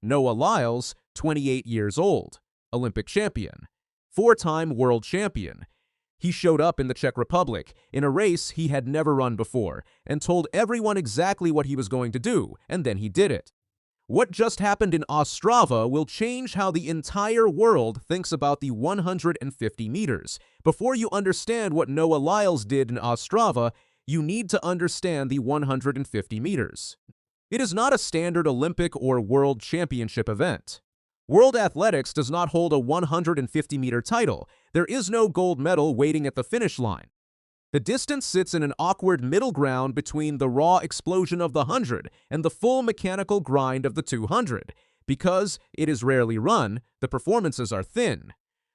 Noah Lyles, 28 years old, Olympic champion, four-time world champion. He showed up in the Czech Republic in a race he had never run before and told everyone exactly what he was going to do, and then he did it. What just happened in Ostrava will change how the entire world thinks about the 150 meters. Before you understand what Noah Lyles did in Ostrava, you need to understand the 150 meters. It is not a standard Olympic or World Championship event. World Athletics does not hold a 150-meter title. There is no gold medal waiting at the finish line. The distance sits in an awkward middle ground between the raw explosion of the 100 and the full mechanical grind of the 200. Because it is rarely run, the performances are thin.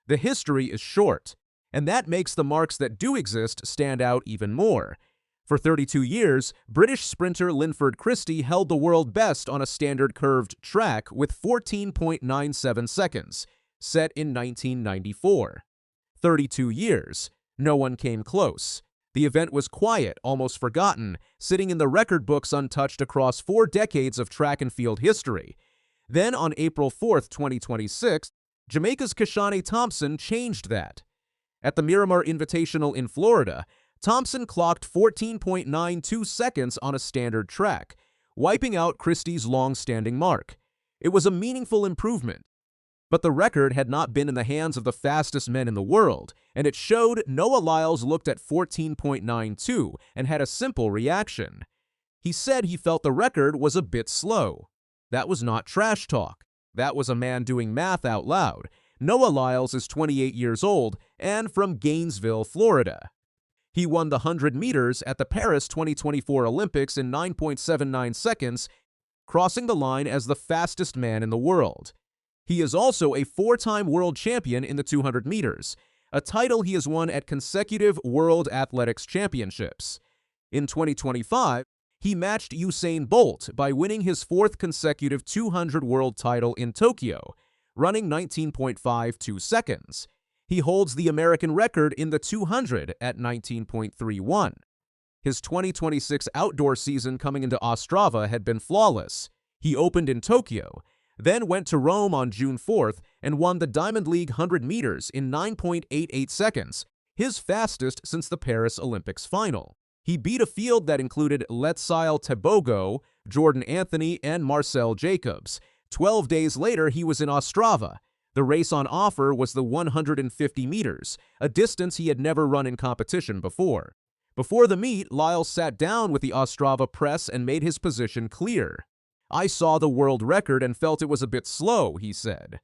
The history is short, and that makes the marks that do exist stand out even more. For 32 years, British sprinter Linford Christie held the world best on a standard curved track with 14.97 seconds, set in 1994. 32 years. No one came close. The event was quiet, almost forgotten, sitting in the record books untouched across 4 decades of track and field history. Then on April 4, 2026, Jamaica's Kashani Thompson changed that. At the Miramar Invitational in Florida, Thompson clocked 14.92 seconds on a standard track, wiping out Christie's long-standing mark. It was a meaningful improvement. But the record had not been in the hands of the fastest men in the world, and it showed Noah Lyles looked at 14.92 and had a simple reaction. He said he felt the record was a bit slow. That was not trash talk. That was a man doing math out loud. Noah Lyles is 28 years old and from Gainesville, Florida. He won the 100 meters at the Paris 2024 Olympics in 9.79 seconds, crossing the line as the fastest man in the world. He is also a 4-time world champion in the 200 meters, a title he has won at consecutive World Athletics Championships. In 2025, he matched Usain Bolt by winning his 4th consecutive 200 world title in Tokyo, running 19.52 seconds. He holds the American record in the 200 at 19.31. His 2026 outdoor season coming into Ostrava had been flawless. He opened in Tokyo, then went to Rome on June 4th and won the Diamond League 100 meters in 9.88 seconds, his fastest since the Paris Olympics final. He beat a field that included Letsile Tebogo, Jordan Anthony, and Marcel Jacobs. 12 days later, he was in Ostrava. The race on offer was the 150 meters, a distance he had never run in competition before. Before the meet, Lyles sat down with the Ostrava press and made his position clear. "I saw the world record and felt it was a bit slow," he said.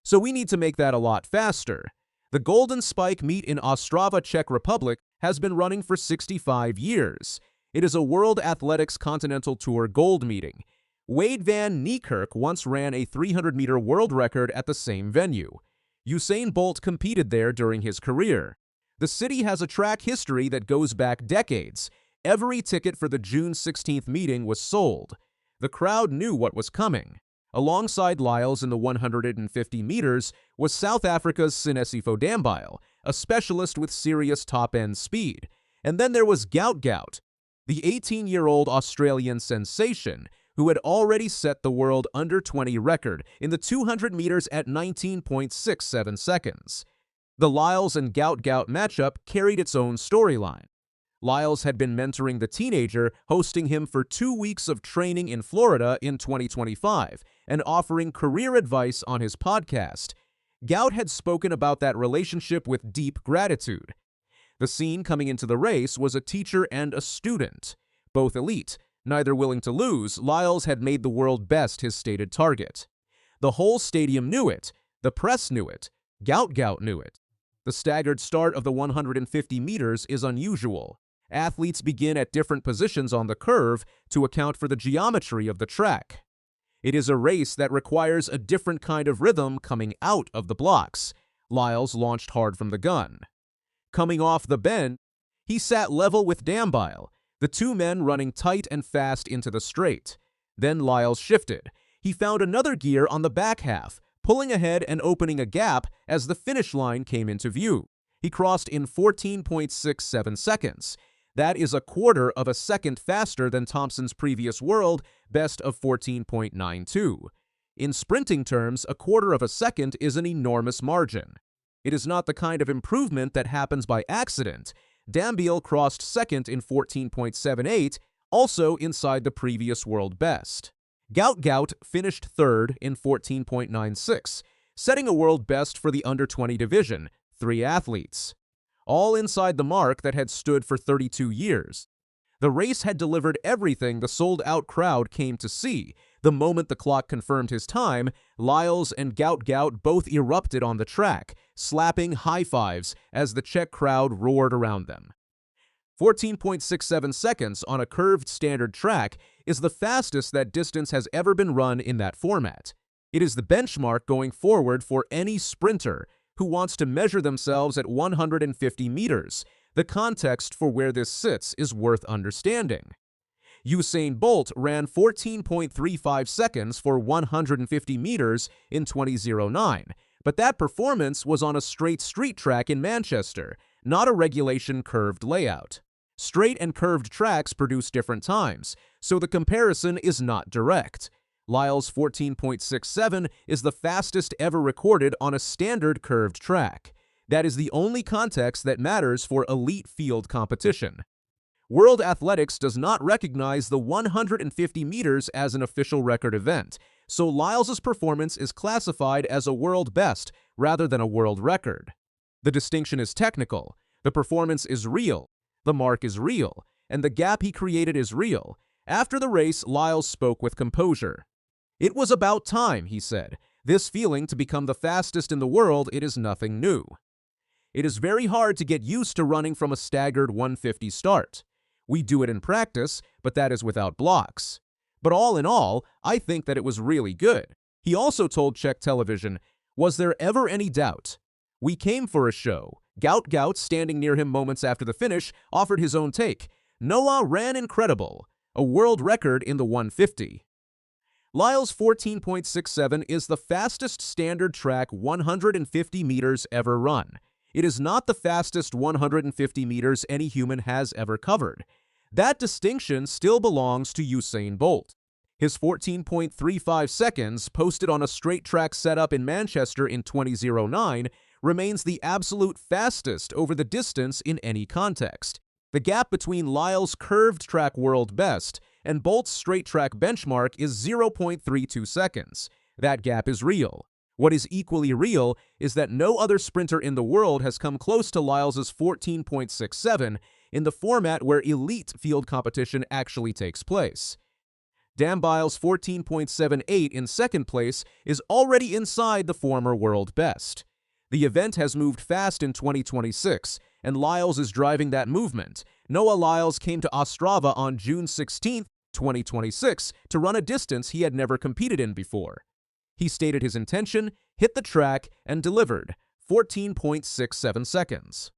"So we need to make that a lot faster." The Golden Spike meet in Ostrava, Czech Republic has been running for 65 years. It is a World Athletics Continental Tour gold meeting. Wade van Niekerk once ran a 300-meter world record at the same venue. Usain Bolt competed there during his career. The city has a track history that goes back decades. Every ticket for the June 16th meeting was sold. The crowd knew what was coming. Alongside Lyles in the 150 meters was South Africa's Sinesipho Dambile, a specialist with serious top-end speed. And then there was Gout, the 18-year-old Australian sensation who had already set the world under-20 record in the 200 meters at 19.67 seconds. The Lyles and Gout matchup carried its own storyline. Lyles had been mentoring the teenager, hosting him for 2 weeks of training in Florida in 2025 and offering career advice on his podcast. Gout had spoken about that relationship with deep gratitude. The scene coming into the race was a teacher and a student, both elite. Neither willing to lose, Lyles had made the world best his stated target. The whole stadium knew it. The press knew it. Gout knew it. The staggered start of the 150 meters is unusual. Athletes begin at different positions on the curve to account for the geometry of the track. It is a race that requires a different kind of rhythm coming out of the blocks. Lyles launched hard from the gun. Coming off the bend, he sat level with Dambile, the two men running tight and fast into the straight. Then Lyles shifted. He found another gear on the back half, pulling ahead and opening a gap as the finish line came into view. He crossed in 14.67 seconds. That is a quarter of a second faster than Thompson's previous world best of 14.92. In sprinting terms, a quarter of a second is an enormous margin. It is not the kind of improvement that happens by accident. Dambile crossed second in 14.78, also inside the previous world best. Gout finished third in 14.96, setting a world best for the under-20 division, 3 athletes. All inside the mark that had stood for 32 years. The race had delivered everything the sold-out crowd came to see. The moment the clock confirmed his time, Lyles and Gout both erupted on the track, slapping high fives as the Czech crowd roared around them. 14.67 seconds on a curved standard track is the fastest that distance has ever been run in that format. It is the benchmark going forward for any sprinter who wants to measure themselves at 150 meters. The context for where this sits is worth understanding. Usain Bolt ran 14.35 seconds for 150 meters in 2009, but that performance was on a straight street track in Manchester, not a regulation curved layout. Straight and curved tracks produce different times, so the comparison is not direct. Lyles' 14.67 is the fastest ever recorded on a standard curved track. That is the only context that matters for elite field competition. World Athletics does not recognize the 150 meters as an official record event, so Lyles' performance is classified as a world best rather than a world record. The distinction is technical. The performance is real. The mark is real, and the gap he created is real. After the race, Lyles spoke with composure. "It was about time," he said. "This feeling to become the fastest in the world, it is nothing new. It is very hard to get used to running from a staggered 150 start. We do it in practice, but that is without blocks. But all in all, I think that it was really good." He also told Czech television, "Was there ever any doubt? We came for a show." Gout, standing near him moments after the finish, offered his own take. "Noah ran incredible. A world record in the 150. Lyles' 14.67 is the fastest standard track 150 meters ever run. It is not the fastest 150 meters any human has ever covered. That distinction still belongs to Usain Bolt. His 14.35 seconds, posted on a straight track setup in Manchester in 2009, remains the absolute fastest over the distance in any context. The gap between Lyles' curved track world best and Bolt's straight track benchmark is 0.32 seconds. That gap is real. What is equally real is that no other sprinter in the world has come close to Lyles' 14.67 in the format where elite field competition actually takes place. Dambile's 14.78 in second place is already inside the former world best. The event has moved fast in 2026, and Lyles is driving that movement. Noah Lyles came to Ostrava on June 16, 2026, to run a distance he had never competed in before. He stated his intention, hit the track, and delivered 14.67 seconds.